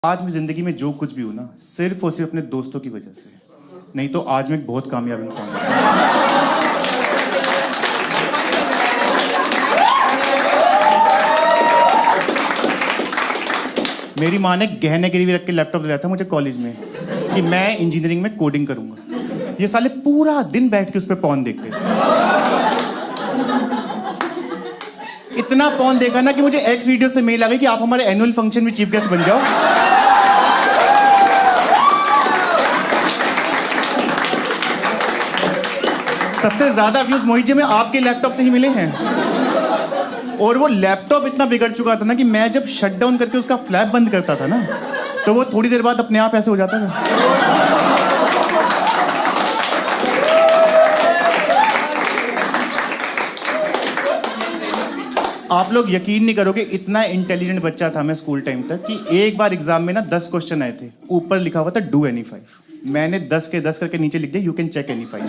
आज मैं जिंदगी में जो कुछ भी हूं ना, सिर्फ और सिर्फ अपने दोस्तों की वजह से। नहीं तो आज मैं एक बहुत कामयाब इंसान हूं। मेरी माँ ने गहने गिरवी रख के लैपटॉप दिलाया था मुझे कॉलेज में कि मैं इंजीनियरिंग में कोडिंग करूंगा। ये साले पूरा दिन बैठ के उस पर पॉन देखते थे। इतना पॉन देखा ना कि मुझे एक्स वीडियो से मेल आ गई कि आप हमारे एनुअल फंक्शन में चीफ गेस्ट बन जाओ। सबसे ज्यादा व्यूज मोहित जी में आपके लैपटॉप से ही मिले हैं। और वो लैपटॉप इतना बिगड़ चुका था ना कि मैं जब शट डाउन करके उसका फ्लैप बंद करता था ना, तो वो थोड़ी देर बाद अपने आप ऐसे हो जाता था। आप लोग यकीन नहीं करोगे, इतना इंटेलिजेंट बच्चा था मैं स्कूल टाइम तक कि एक बार एग्जाम में ना 10 क्वेश्चन आए थे, ऊपर लिखा हुआ था डू एनी 5। मैंने 10 के 10 करके नीचे लिख दिया यू कैन चेक एनी 5।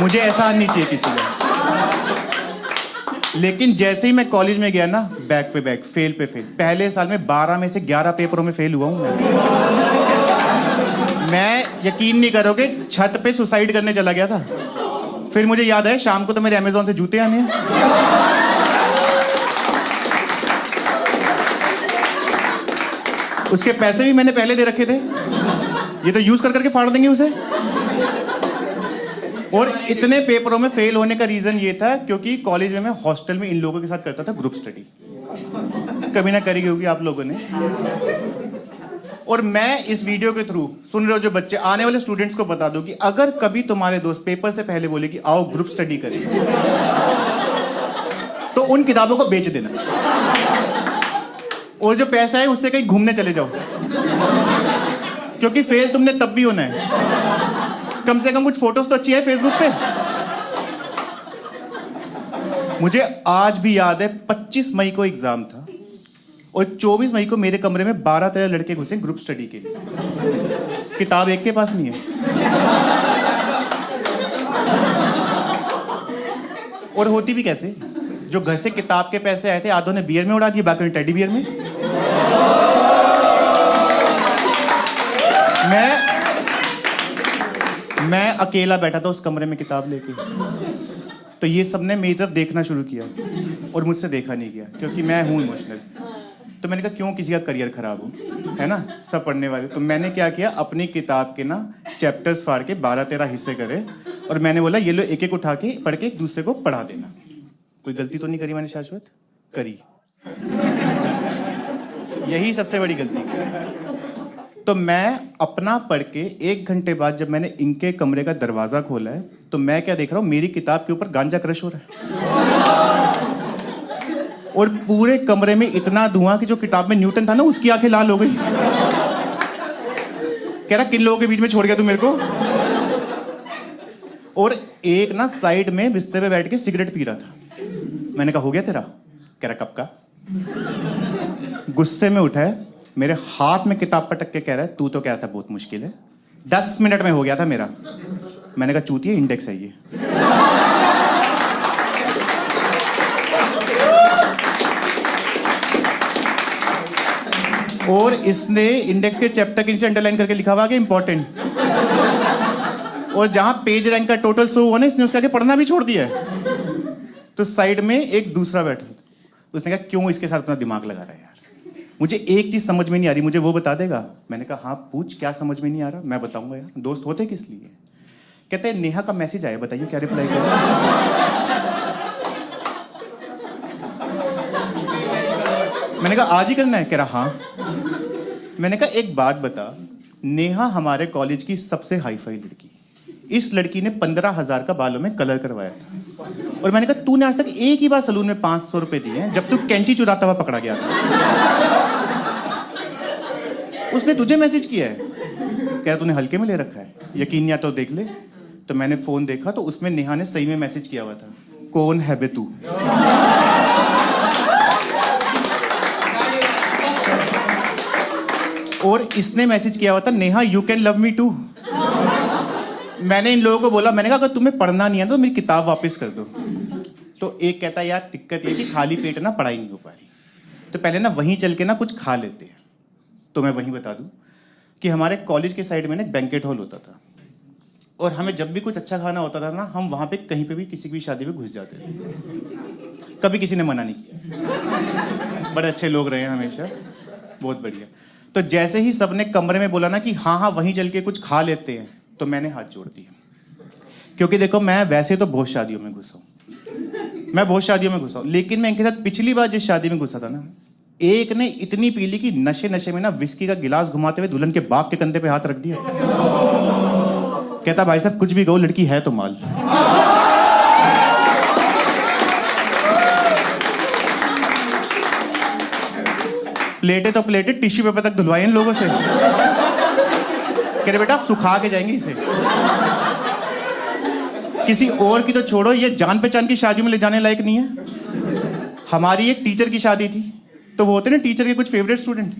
मुझे एहसान नहीं चाहिए किसी का। लेकिन जैसे ही मैं कॉलेज में गया ना, बैक पे बैक, फेल पे फेल। पहले साल में 12 में से 11 पेपरों में फेल हुआ हूं मैं यकीन नहीं करोगे, छत पे सुसाइड करने चला गया था। फिर मुझे याद है शाम को तो मेरे अमेज़न से जूते आने हैं। उसके पैसे भी मैंने पहले दे रखे थे, ये तो यूज कर करके फाड़ देंगे उसे। और इतने पेपरों में फेल होने का रीजन ये था क्योंकि कॉलेज में मैं हॉस्टल में इन लोगों के साथ करता था ग्रुप स्टडी। कभी ना करी होगी आप लोगों ने। और मैं इस वीडियो के थ्रू सुन रहे हो जो बच्चे, आने वाले स्टूडेंट्स को बता दो कि अगर कभी तुम्हारे दोस्त पेपर से पहले बोले कि आओ ग्रुप स्टडी करें, तो उन किताबों को बेच देना और जो पैसा है उससे कहीं घूमने चले जाओ, क्योंकि फेल तुमने तब भी होना है। कम से कम कुछ फोटोज तो अच्छी है फेसबुक पे। मुझे आज भी याद है 25 मई को एग्जाम था और 24 मई को मेरे कमरे में 12-13 लड़के घुसे ग्रुप स्टडी के लिए। किताब एक के पास नहीं है। और होती भी कैसे, जो घर से किताब के पैसे आए थे आधों ने बियर में उड़ा दिए, बाकी ने टेडी बियर में। मैं अकेला बैठा था उस कमरे में किताब लेके। तो ये सबने मेरी तरफ देखना शुरू किया और मुझसे देखा नहीं गया क्योंकि मैं हूं इमोशनल। तो मैंने कहा क्यों किसी का करियर खराब हो, है ना, सब पढ़ने वाले। तो मैंने क्या किया, अपनी किताब के ना चैप्टर्स फाड़ के 12-13 हिस्से करे और मैंने बोला ये लो एक एक उठा के पढ़ के एक दूसरे को पढ़ा देना। कोई गलती तो नहीं करी मैंने शाश्वत? करी। यही सबसे बड़ी गलती की। तो मैं अपना पढ़ के 1 घंटे बाद जब मैंने इनके कमरे का दरवाजा खोला है तो मैं क्या देख रहा हूं, मेरी किताब के ऊपर गांजा क्रश हो रहा है। और पूरे कमरे में इतना धुआं कि जो किताब में न्यूटन था ना उसकी आंखें लाल हो गई। कह रहा किन लोगों के बीच में छोड़ गया तू मेरे को। और एक ना साइड में बिस्तर पे बैठ के सिगरेट पी रहा था। मैंने कहा हो गया तेरा? कह रहा कब का? गुस्से में उठा है, मेरे हाथ में किताब पटक के कह रहा है तू तो कह रहा था बहुत मुश्किल है, 10 मिनट में हो गया था मेरा। मैंने कहा चूतिया इंडेक्स है ये। और इसने इंडेक्स के चैप्टर के नीचे अंडरलाइन करके लिखा हुआ कि इंपॉर्टेंट। और जहां पेज रैंक का टोटल शो हुआ ना, इसने उसके आगे पढ़ना भी छोड़ दिया है। तो साइड में एक दूसरा बैठा, उसने कहा क्यों इसके साथ अपना दिमाग लगा रहा है यार, मुझे एक चीज समझ में नहीं आ रही, मुझे वो बता देगा? मैंने कहा हाँ पूछ, क्या समझ में नहीं आ रहा? मैं बताऊंगा यार, दोस्त होते किस लिए? कहते हैं नेहा का मैसेज आया, बताइए क्या रिप्लाई करें। मैंने कहा आज ही करना है? कह रहा हाँ। मैंने कहा एक बात बता, नेहा हमारे कॉलेज की सबसे हाई फाई लड़की, इस लड़की ने 15,000 का बालों में कलर करवाया था। और मैंने कहा तूने आज तक एक ही बार सलून में 500 रुपए दिए हैं जब तू कैंची चुराता हुआ पकड़ा गया था। उसने तुझे मैसेज किया है, कह रहा तूने हल्के में ले रखा है, यकीन नहीं आता तो देख ले। तो मैंने फोन देखा तो उसमें नेहा ने सही में मैसेज किया हुआ था, कौन है बे तू। और इसने मैसेज किया हुआ था Neha you can love me too. मैंने इन लोगों को बोला, मैंने कहा अगर तुम्हें पढ़ना नहीं है तो मेरी किताब वापस कर दो। तो एक कहता है यार दिक्कत ये कि खाली पेट ना पढ़ाई नहीं हो पा रही। तो पहले ना वहीं चल के ना कुछ खा लेते हैं। तो मैं वहीं बता दूं कि हमारे कॉलेज के साइड में ना एक बैंकेट हॉल होता था, और हमें जब भी कुछ अच्छा खाना होता था ना, हम वहां पे कहीं पे भी किसी की भी शादी में घुस जाते थे। कभी किसी ने मना नहीं किया, बड़े अच्छे लोग रहे हैं हमेशा, बहुत बढ़िया। तो जैसे ही सबने कमरे में बोला ना कि हाँ हाँ वहीं चल के कुछ खा लेते हैं, तो मैंने हाथ जोड़ दिया। क्योंकि देखो, मैं वैसे तो बहुत शादियों में घुसा हूं, लेकिन मैं इनके साथ पिछली बार जिस शादी में घुसा था ना, एक ने इतनी पी ली कि नशे नशे में ना विस्की का गिलास घुमाते हुए दुल्हन के बाप के कंधे पे हाथ रख दिया। कहता भाई साहब कुछ भी कहो, लड़की है तो माल। प्लेटें तो प्लेटें टिश्यू पेपर तक धुलवाई इन लोगों से। कह रहे बेटा आप सुखा के जाएंगे इसे। किसी और की तो छोड़ो, ये जान पहचान की शादी में ले जाने लायक नहीं है। हमारी एक टीचर की शादी थी, तो वो होते ना टीचर के कुछ फेवरेट स्टूडेंट,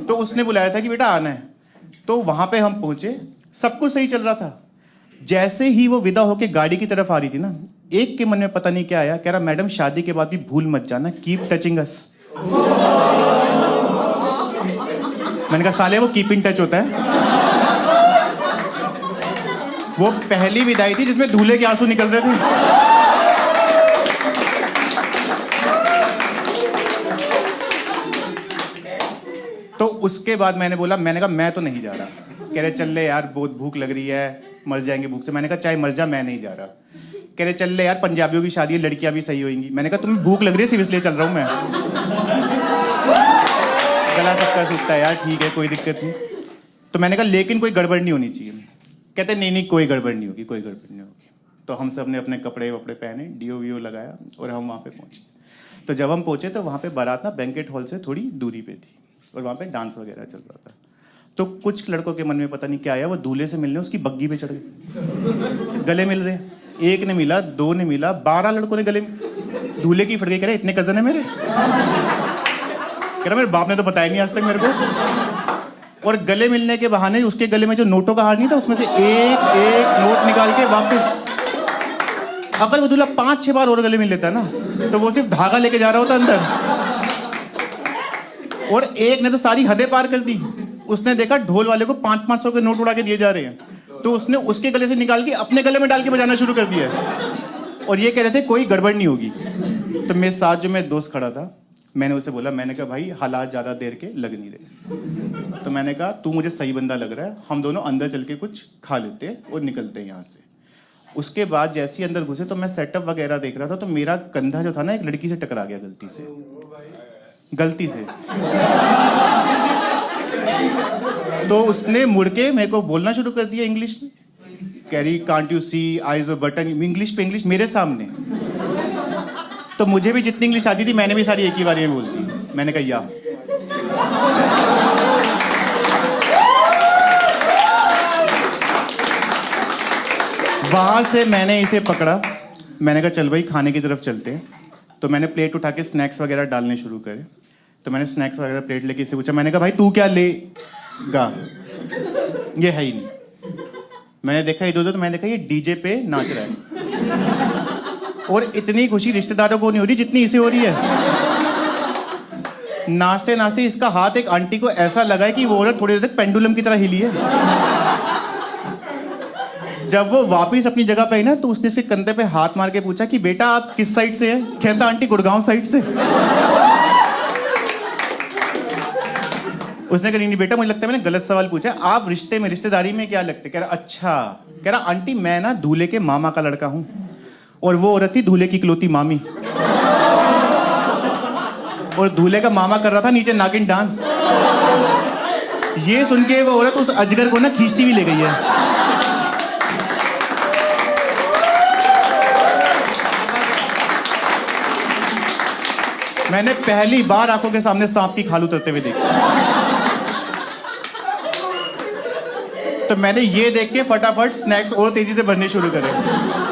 तो उसने बुलाया था कि बेटा आना है। तो वहां पे हम पहुंचे, सब कुछ सही चल रहा था। जैसे ही वो विदा होके गाड़ी की तरफ आ रही थी ना, एक के मन में पता नहीं क्या आया, कह रहा मैडम शादी के बाद भी भूल मत जाना, कीप टचिंग अस। मैंने कहा साले वो कीप इन टच होता है। वो पहली विदाई थी जिसमें दूल्हे के आंसू निकल रहे थे। तो उसके बाद मैंने बोला, मैंने कहा मैं तो नहीं जा रहा। कह रहे चल ले यार, बहुत भूख लग रही है, मर जाएंगे भूख से। मैंने कहा चाहे मर जा, मैं नहीं जा रहा। कह रहे चल ले यार, पंजाबियों की शादी है, लड़कियां भी सही होंगी। मैंने कहा तुम्हें भूख लग रही है सिर्फ इसलिए चल रहा हूं मैं। गला सबका सूखता है यार, ठीक है कोई दिक्कत नहीं। तो मैंने कहा लेकिन कोई गड़बड़ नहीं होनी चाहिए। कहते नहीं कोई गड़बड़ नहीं होगी, कोई गड़बड़ नहीं होगी। तो हम सब ने अपने कपड़े वपड़े पहने, डीओ वीओ लगाया, और हम वहाँ पे पहुंचे। तो जब हम पहुंचे तो वहाँ पे बारात ना बैंकेट हॉल से थोड़ी दूरी पे थी, और वहाँ पे डांस वगैरह चल रहा था। तो कुछ लड़कों के मन में पता नहीं क्या आया, वो दूल्हे से मिलने उसकी बग्गी पे चढ़ गए, गले मिल रहे। एक ने मिला, दो ने मिला, 12 लड़कों ने गले। दूल्हे की फट गई, कह रहे इतने कजन है मेरे। कह रहा मेरे बाप ने तो बताया नहीं आज तक मेरे को। और गले मिलने के बहाने उसके गले में जो नोटों का हार नहीं था, उसमें से एक एक नोट निकाल के वापस। अगर वो दूल्हा 5-6 बार और गले मिल लेता ना, तो वो सिर्फ धागा लेके जा रहा होता अंदर। और एक ने तो सारी हदें पार कर दी। उसने देखा ढोल वाले को 500-500 के नोट उड़ा के दिए जा रहे हैं, तो उसने उसके गले से निकाल के अपने गले में डाल के बजाना शुरू कर दिया। और ये कह रहे थे कोई गड़बड़ नहीं होगी। तो मेरे साथ जो मेरा दोस्त खड़ा था, मैंने उसे बोला, मैंने कहा भाई हालात ज्यादा देर के लग नहीं रहे। तो मैंने कहा तू मुझे सही बंदा लग रहा है, हम दोनों अंदर चल के कुछ खा लेते हैं और निकलते हैं यहाँ से। उसके बाद जैसे ही अंदर घुसे तो मैं सेटअप वगैरह देख रहा था, तो मेरा कंधा जो था ना एक लड़की से टकरा गया गलती से। तो उसने मुड़ के मेरे को बोलना शुरू कर दिया इंग्लिश में, Carrie can't you see eyes और बटन, इंग्लिश पे इंग्लिश मेरे सामने। तो मुझे भी जितनी इंग्लिश आती थी मैंने भी सारी एक ही बारी में बोल दी। मैंने कहा या। वहां से मैंने इसे पकड़ा, मैंने कहा चल भाई खाने की तरफ चलते हैं। तो मैंने प्लेट उठा के स्नैक्स वगैरह डालने शुरू करे। तो मैंने स्नैक्स वगैरह प्लेट लेके इससे पूछा, मैंने कहा भाई तू क्या लेगा? ये है ही नहीं। मैंने देखा इधर, तो मैंने देखा ये डीजे पे नाच रहा है। और इतनी खुशी रिश्तेदारों को नहीं हो रही जितनी इसे हो रही है। नाचते नाचते इसका हाथ एक आंटी को ऐसा लगा है कि वो औरत थोड़ी देर तक पेंडुलम की तरह हिली है। जब वो वापस अपनी जगह पे आई ना, तो उसने इसके कंधे पे हाथ मार के पूछा कि बेटा आप किस साइड से हैं? कहता आंटी गुड़गांव साइड से। उसने कहा नहीं बेटा मुझे लगता है मैंने गलत सवाल पूछा, आप रिश्ते में रिश्तेदारी में क्या लगते? कह रहा अच्छा। कह रहा आंटी मैं ना दूल्हे के मामा का लड़का हूं, और वो औरत थी दूल्हे की इकलौती मामी। और दूल्हे का मामा कर रहा था नीचे नागिन डांस। ये सुन के वो औरत उस अजगर को ना खींचती भी ले गई है। मैंने पहली बार आंखों के सामने सांप की खाल उतरते हुए देखी। तो मैंने ये देख के फटाफट स्नैक्स और तेजी से भरने शुरू करे।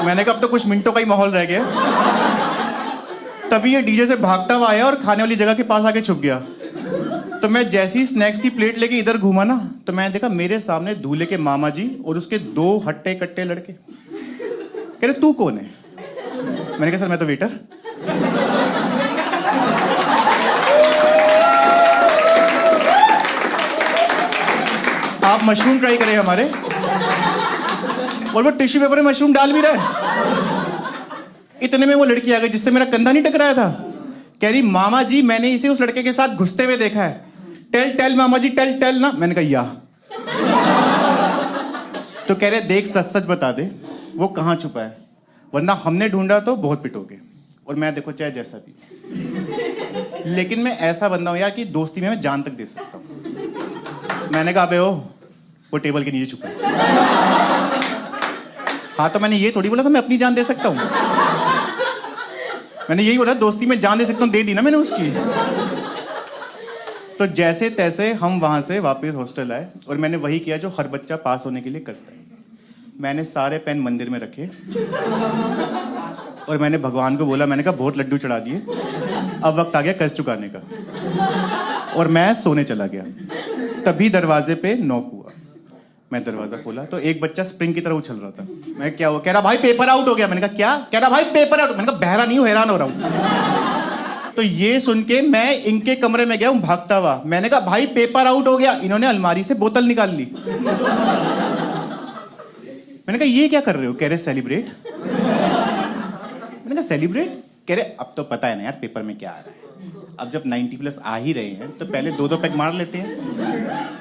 मैंने कहा अब तो कुछ मिनटों का ही माहौल रह गया। तभी ये डीजे से भागता हुआ आया और खाने वाली जगह के पास आके छुप गया। तो मैं जैसे ही स्नैक्स की प्लेट लेके इधर घूमा ना, तो मैंने देखा मेरे सामने दूल्हे के मामा जी और उसके 2 हट्टे कट्टे लड़के। कह रहे तू कौन है? मैंने कहा सर मैं तो वेटर। आप मशरूम ट्राई करें हमारे। और वो टिश्यू पेपर में मशरूम डाल भी रहा है। इतने में वो लड़की आ गई जिससे मेरा कंधा नहीं टकराया था। कह रही मामा जी मैंने इसे उस लड़के के साथ घुसते हुए देखा है। टेल टेल मामा जी टेल टेल ना। मैंने कहा या। तो कह रहे देख सच सच बता दे वो कहाँ छुपा है, वरना हमने ढूंढा तो बहुत पिटोगे। और मैं देखो चाहे जैसा भी, लेकिन मैं ऐसा बंदा हूं यार कि दोस्ती में मैं जान तक दे सकता हूं। मैंने कहा बे वो टेबल के नीचे छुपा है। हाँ तो मैंने ये थोड़ी बोला था मैं अपनी जान दे सकता हूं। मैंने यही बोला दोस्ती में जान दे सकता हूं, दे दी ना मैंने उसकी। तो जैसे तैसे हम वहां से वापस हॉस्टल आए और मैंने वही किया जो हर बच्चा पास होने के लिए करता है। मैंने सारे पेन मंदिर में रखे और मैंने भगवान को बोला, मैंने कहा बहुत लड्डू चढ़ा दिए, अब वक्त आ गया कर्ज चुकाने का। और मैं सोने चला गया। तभी दरवाजे पे नॉक हुआ। मैं दरवाजा खोला तो एक बच्चा स्प्रिंग की तरह उछल रहा था। मैं क्या हुआ? कह रहा भाई पेपर आउट हो गया। मैंने कहा क्या? कह रहा भाई पेपर आउट। मैंने कहा बहरा नहीं हूं, हैरान हो रहा हूं। तो ये सुन के मैं इनके कमरे में गया हूं भागता हुआ। मैंने कहा भाई पेपर आउट हो गया। इन्होंने अलमारी से बोतल निकाल ली। मैंने कहा ये क्या कर रहे हो? कह रहे सेलिब्रेट। मैंने कहा सेलिब्रेट? कह रहे अब तो पता है ना यार पेपर में क्या आ रहा है, अब जब 90+ आ ही रहे हैं तो पहले 2-2 पैक मार लेते हैं,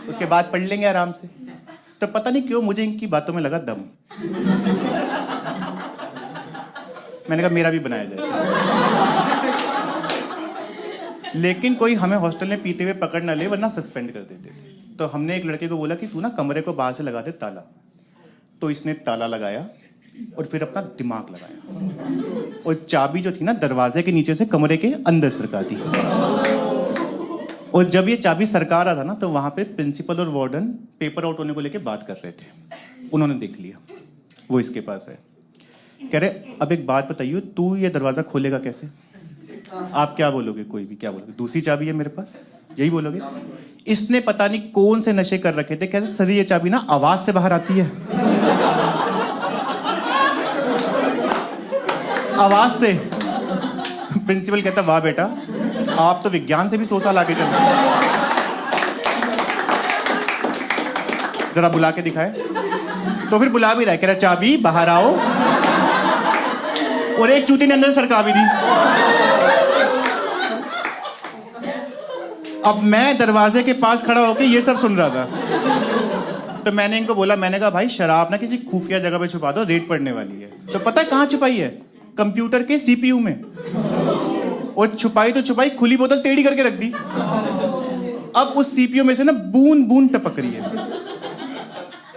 उसके बाद पढ़ लेंगे आराम से। तो पता नहीं क्यों मुझे इनकी बातों में लगा दम। मैंने कहा मेरा भी बनाया जाए। लेकिन कोई हमें हॉस्टल में पीते हुए पकड़ ना ले वरना सस्पेंड कर देते थे। तो हमने एक लड़के को बोला कि तू ना कमरे को बाहर से लगा दे ताला। तो इसने ताला लगाया और फिर अपना दिमाग लगाया और चाबी जो थी ना दरवाजे के नीचे से कमरे के अंदर सरका दी। और जब ये चाबी सरका रहा था ना तो वहां पे प्रिंसिपल और वार्डन पेपर आउट होने को लेके बात कर रहे थे। उन्होंने देख लिया, वो इसके पास है। कह रहे अब एक बात बताइए, तू ये दरवाजा खोलेगा कैसे? आप क्या बोलोगे? कोई भी क्या बोलोगे? दूसरी चाबी है मेरे पास, यही बोलोगे? इसने पता नहीं कौन से नशे कर रखे थे। कैसे सर ये चाबी ना आवाज से बाहर आती है, आवाज से। प्रिंसिपल कहता वाह बेटा आप तो विज्ञान से भी 100 साल आगे चल रहे हैं। जरा बुला के दिखाए। तो फिर बुला भी रहा है, कह रहा चाबी बाहर आओ। और एक चूती ने अंदर सरका भी दी। अब मैं दरवाजे के पास खड़ा होकर ये सब सुन रहा था। तो मैंने इनको बोला, मैंने कहा भाई शराब ना किसी खुफिया जगह पे छुपा दो, रेड पड़ने वाली है। तो पता है कहां छुपाई है? कंप्यूटर के सीपीयू में। और छुपाई तो छुपाई, खुली बोतल टेढ़ी करके रख दी। अब उस सीपीयू में से ना बूंद बूंद टपक रही है।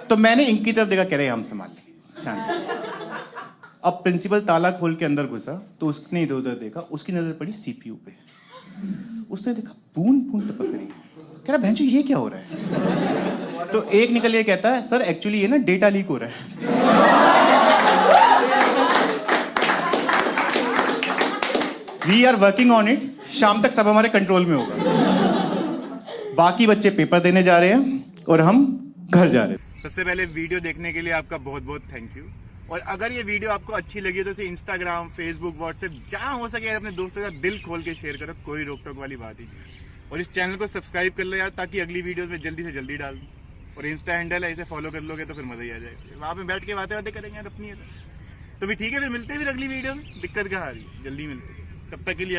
तो मैंने इनकी तरफ देखा, कह रहे हम संभाल लेंगे, शांत। अब प्रिंसिपल ताला खोल के अंदर घुसा तो उसने इधर उधर देखा, उसकी नजर पड़ी सीपीयू पे। उसने देखा बूंद बूंद टपक रही है। कह रहा भैंचो ये क्या हो रहा है? तो एक निकल ये कहता है सर एक्चुअली ये ना डेटा लीक हो रहा है। We are working on it, शाम तक सब हमारे कंट्रोल में होगा। बाकी बच्चे पेपर देने जा रहे हैं और हम घर जा रहे हैं। सबसे पहले वीडियो देखने के लिए आपका बहुत बहुत थैंक यू। और अगर ये वीडियो आपको अच्छी लगी तो इसे इंस्टाग्राम, फेसबुक, व्हाट्सएप जहां हो सके अपने दोस्तों का दिल खोल के शेयर करो, कोई रोक टोक वाली बात ही नहीं। और इस चैनल को सब्सक्राइब कर लो यार, ताकि अगली वीडियोस में जल्दी से जल्दी डाल दूं। और इंस्टा हैंडल है, इसे फॉलो कर लोगे तो फिर मजा ही आ जाएगा। वहां पे बैठ के बातें करेंगे यार अपनी। तो भी ठीक है, फिर मिलते हैं फिर अगली वीडियो में। दिक्कत कहाँ आ रही है? जल्दी मिलते हैं, तब तक के लिए